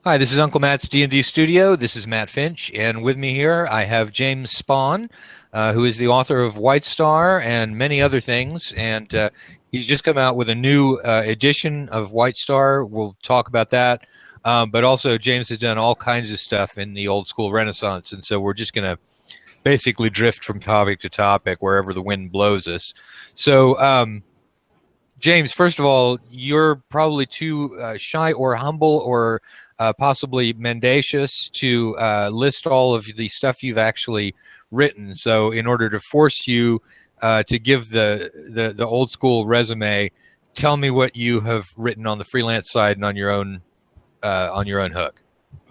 Hi, this is Uncle Matt's D&D Studio. This is Matt Finch, and with me here I have James Spahn, who is the author of White Star and many other things. And he's just come out with a new edition of White Star. We'll talk about that. But also, James has done all kinds of stuff in the old school Renaissance, and so we're just going to basically drift from topic to topic wherever the wind blows us. So, James, first of all, you're probably too shy or humble or possibly mendacious to list all of the stuff you've actually written. So, in order to force you to give the old school resume, tell me what you have written on the freelance side and on your own hook.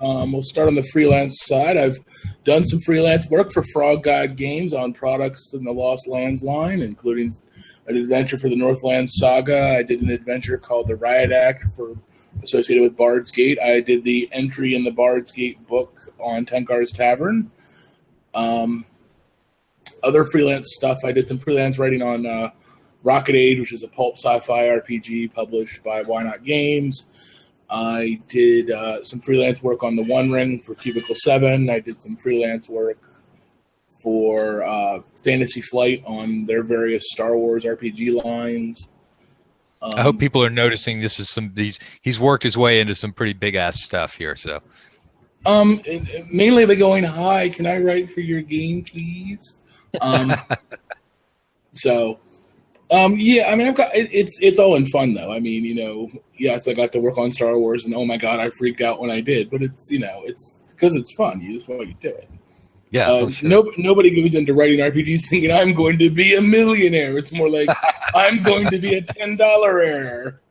We'll start on the freelance side. I've done some freelance work for Frog God Games on products in the Lost Lands line, including an adventure for the Northland Saga. I did an adventure called the Riot Act associated with Bard's Gate. I did the entry in the Bard's Gate book on Tenkar's Tavern. Other freelance stuff, I did some freelance writing on Rocket Age, which is a pulp sci-fi RPG published by Why Not Games. I did some freelance work on the One Ring for Cubicle 7. I did some freelance work for Fantasy Flight on their various Star Wars RPG lines. I hope people are noticing this is he's worked his way into some pretty big ass stuff here. So, mainly by going, "Hi, can I write for your game, please?" So, yeah, I mean, I've got it's all in fun though. I mean, yes, I got to work on Star Wars, and oh my god, I freaked out when I did, but it's because it's fun. You just want to do it. Yeah, sure. Nobody goes into writing RPGs thinking I'm going to be a millionaire. It's more like I'm going to be a $10 error.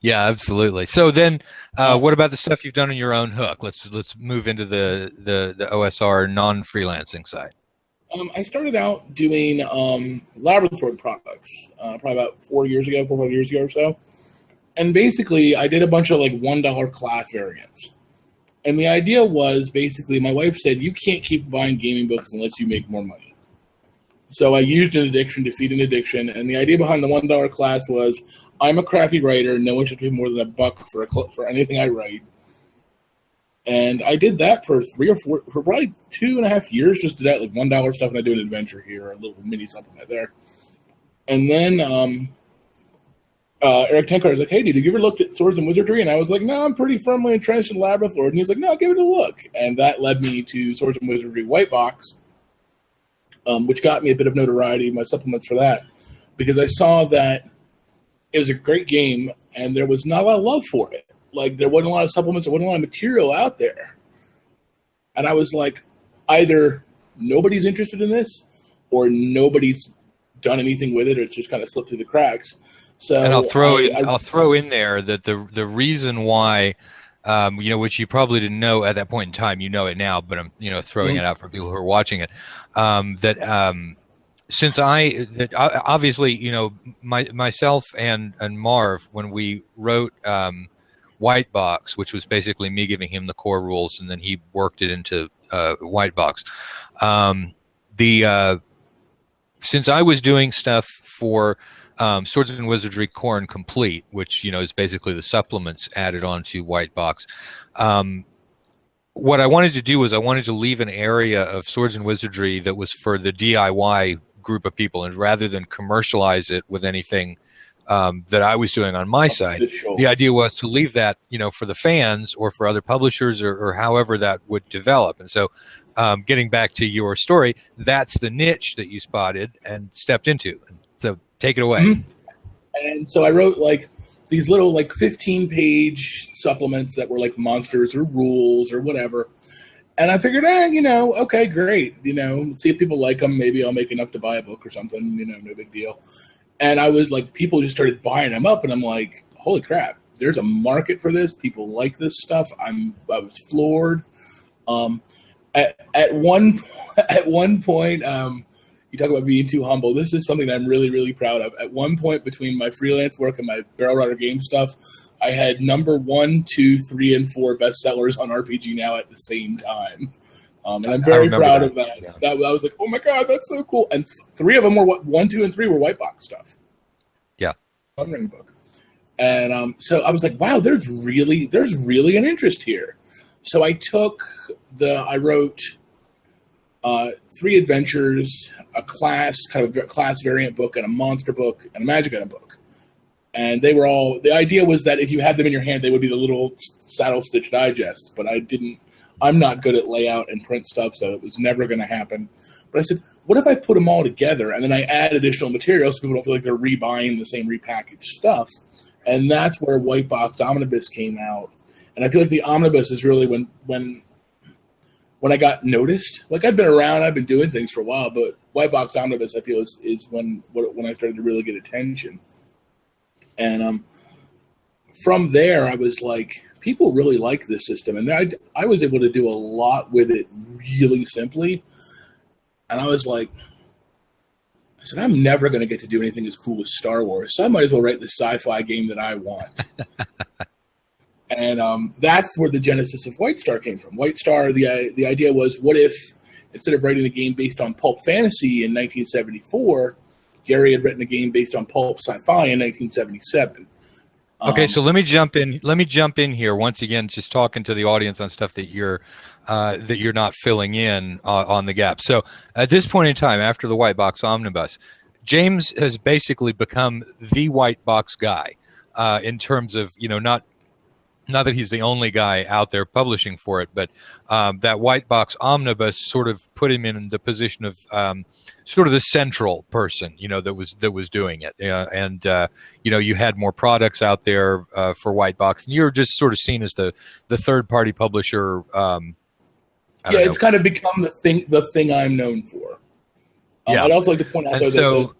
Yeah, absolutely. So then, what about the stuff you've done on your own hook? Let's move into the OSR non-freelancing side. I started out doing laboratory products probably about 4 years ago, 4 or 5 years ago or so. And basically, I did a bunch of like $1 class variants. And the idea was basically, my wife said, you can't keep buying gaming books unless you make more money. So I used an addiction to feed an addiction. And the idea behind the $1 class was, I'm a crappy writer. No one should pay more than $1 for anything I write. And I did that for probably 2.5 years, just did that like $1 stuff, and I do an adventure here, a little mini supplement there. And then Eric Tenkar was like, hey, dude, have you ever looked at Swords and Wizardry? And I was like, no, I'm pretty firmly entrenched in Labyrinth Lord. And he was like, no, give it a look. And that led me to Swords and Wizardry White Box, which got me a bit of notoriety, my supplements for that, because I saw that it was a great game, and there was not a lot of love for it. Like, there wasn't a lot of supplements, there wasn't a lot of material out there. And I was like, either nobody's interested in this, or nobody's done anything with it, or it's just kind of slipped through the cracks. So, and I'll throw in there that the reason why, which you probably didn't know at that point in time, you know it now, but I'm throwing it out for people who are watching it, since obviously myself and Marv, when we wrote White Box, which was basically me giving him the core rules, and then he worked it into White Box. Since I was doing stuff for Swords and Wizardry Core and Complete, which is basically the supplements added on to White Box. What I wanted to do was I wanted to leave an area of Swords and Wizardry that was for the DIY group of people, and rather than commercialize it with anything that I was doing on my side, the idea was to leave that for the fans or for other publishers or however that would develop. And so, getting back to your story, that's the niche that you spotted and stepped into. So take it away. Mm-hmm. And so I wrote like these little like 15-page supplements that were like monsters or rules or whatever. And I figured, okay, great. See if people like them. Maybe I'll make enough to buy a book or something. No big deal. And I was like, people just started buying them up, and I'm like, holy crap, there's a market for this. People like this stuff. I was floored. At one point, you talk about being too humble. This is something I'm really, really proud of. At one point, between my freelance work and my Barrel Rider game stuff, I had number 1, 2, 3, and 4 bestsellers on RPG Now at the same time. And I'm very proud of that. Yeah. I was like, oh my god, that's so cool. And 3 of them were 1, 2, and 3 were White Box stuff. Yeah. One Ring book. And so I was like, wow, there's really an interest here. So I wrote 3 adventures, a class, kind of class variant book, and a monster book, and a magic item book. And they were all, the idea was that if you had them in your hand, they would be the little saddle stitch digests. But I'm not good at layout and print stuff, so it was never going to happen. But I said, what if I put them all together and then I add additional materials so people don't feel like they're rebuying the same repackaged stuff? And that's where White Box Omnibus came out. And I feel like the Omnibus is really when I got noticed. Like, I've been around, I've been doing things for a while, but White Box Omnibus, I feel, is when I started to really get attention. And from there, I was like, people really like this system. And I was able to do a lot with it really simply. And I was like, I said, I'm never going to get to do anything as cool as Star Wars, so I might as well write the sci-fi game that I want. And that's where the genesis of White Star came from. White Star, the idea was, what if, instead of writing a game based on pulp fantasy in 1974, Gary had written a game based on pulp sci-fi in 1977. Okay, so let me jump in. Let me jump in here once again, just talking to the audience on stuff that you're not filling in on the gap. So at this point in time, after the White Box Omnibus, James has basically become the White Box guy in terms of, not that he's the only guy out there publishing for it, but that White Box Omnibus sort of put him in the position of sort of the central person, that was doing it. And you had more products out there for White Box, and you're just sort of seen as the third party publisher. It's kind of become the thing I'm known for. Yeah. I'd also like to point out that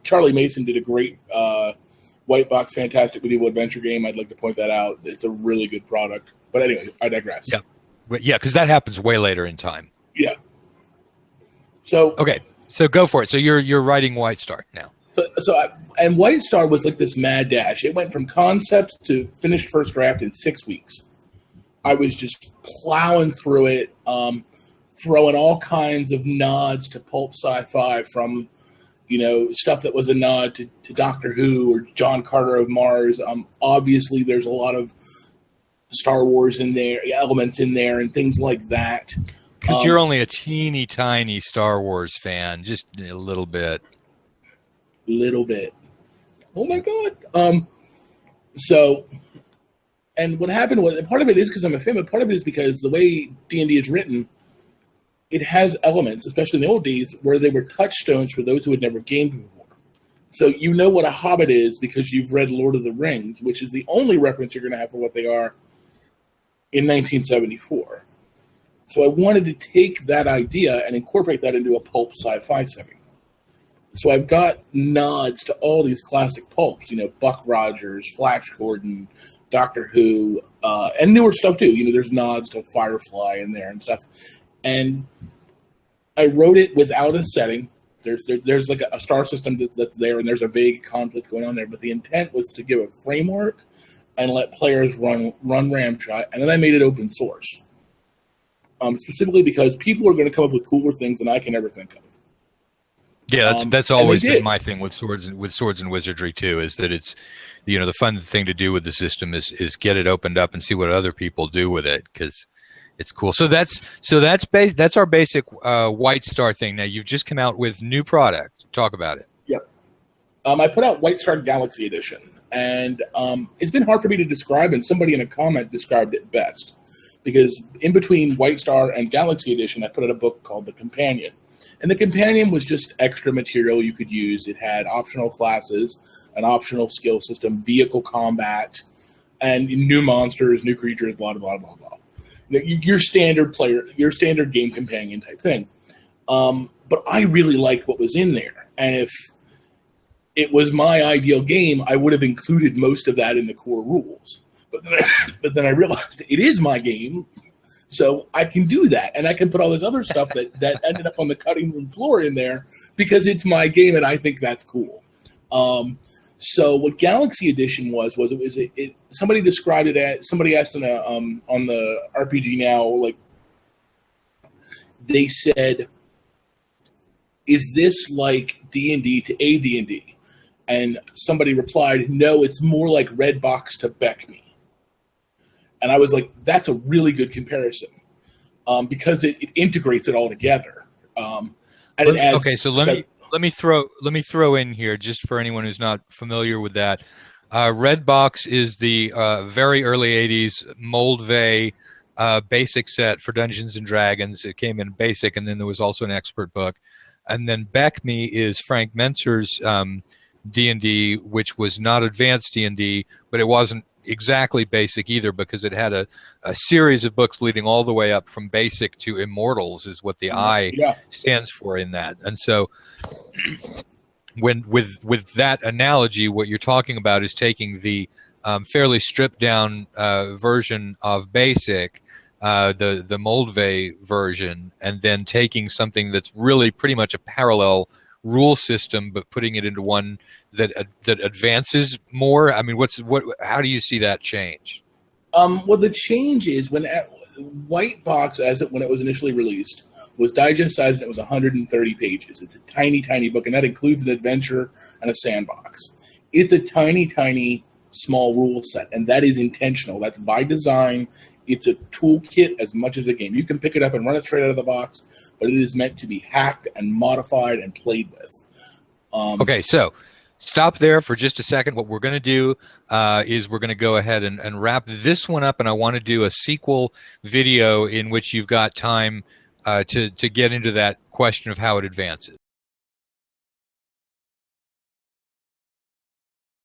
Charlie Mason did a great White Box Fantastic Medieval Adventure game. I'd like to point that out. It's a really good product. But anyway, I digress. Yeah, because that happens way later in time. Yeah. So okay, so go for it. So you're writing White Star now. And White Star was like this mad dash. It went from concept to finished first draft in 6 weeks. I was just plowing through it, throwing all kinds of nods to pulp sci-fi, from stuff that was a nod to Doctor Who or John Carter of Mars. Obviously, there's a lot of Star Wars in there, elements in there, and things like that. Because you're only a teeny tiny Star Wars fan, just a little bit. Little bit. Oh my God. And what happened was, part of it is because I'm a fan, but part of it is because the way D&D is written, it has elements, especially in the old days, where they were touchstones for those who had never gamed before. So you know what a Hobbit is because you've read Lord of the Rings, which is the only reference you're going to have for what they are in 1974. So I wanted to take that idea and incorporate that into a pulp sci-fi setting. So I've got nods to all these classic pulps, Buck Rogers, Flash Gordon, Doctor Who, and newer stuff too. There's nods to Firefly in there and stuff. And I wrote it without a setting. There's like a star system that's there, and there's a vague conflict going on there. But the intent was to give a framework and let players run ramshot, and then I made it open source. Specifically because people are going to come up with cooler things than I can ever think of. Yeah, that's always been my thing with swords and wizardry too. Is that it's, the fun thing to do with the system is get it opened up and see what other people do with it, because it's cool. So that's our basic White Star thing. Now you've just come out with new product. Talk about it. Yep. I put out White Star Galaxy Edition, and it's been hard for me to describe. And somebody in a comment described it best, because in between White Star and Galaxy Edition, I put out a book called The Companion. And The Companion was just extra material you could use. It had optional classes, an optional skill system, vehicle combat, and new monsters, new creatures, blah, blah, blah, blah. Your standard game companion type thing. But I really liked what was in there. And if it was my ideal game, I would have included most of that in the core rules. But then I realized it is my game, so I can do that, and I can put all this other stuff that ended up on the cutting room floor in there because it's my game, and I think that's cool. So what Galaxy Edition was somebody described it as, somebody asked on the RPG Now, like, they said, is this like D&D to AD&D? And somebody replied, no, it's more like Redbox to Beck Me. And I was like, that's a really good comparison, because it integrates it all together. And it adds. Okay, so let me throw in here just for anyone who's not familiar with that. Redbox is the very early '80s Moldvay basic set for Dungeons and Dragons. It came in basic, and then there was also an expert book. And then BECME is Frank Mentzer's D&D, which was not advanced D&D, but it wasn't exactly basic either, because it had a series of books leading all the way up from basic to Immortals is what the I Yeah. stands for in that. And so when with that analogy, what you're talking about is taking the fairly stripped down version of basic, the Moldvay version, and then taking something that's really pretty much a parallel rule system, but putting it into one that advances more. I mean, how do you see that change? Well, the change is White Box, when it was initially released, was digest sized, and it was 130 pages. It's a tiny, tiny book, and that includes an adventure and a sandbox. It's a tiny, tiny, small rule set, and that is intentional. That's by design. It's a toolkit as much as a game. You can pick it up and run it straight out of the box, but it is meant to be hacked and modified and played with. Okay, so stop there for just a second. What we're going to do is we're going to go ahead and wrap this one up, and I want to do a sequel video in which you've got time to get into that question of how it advances.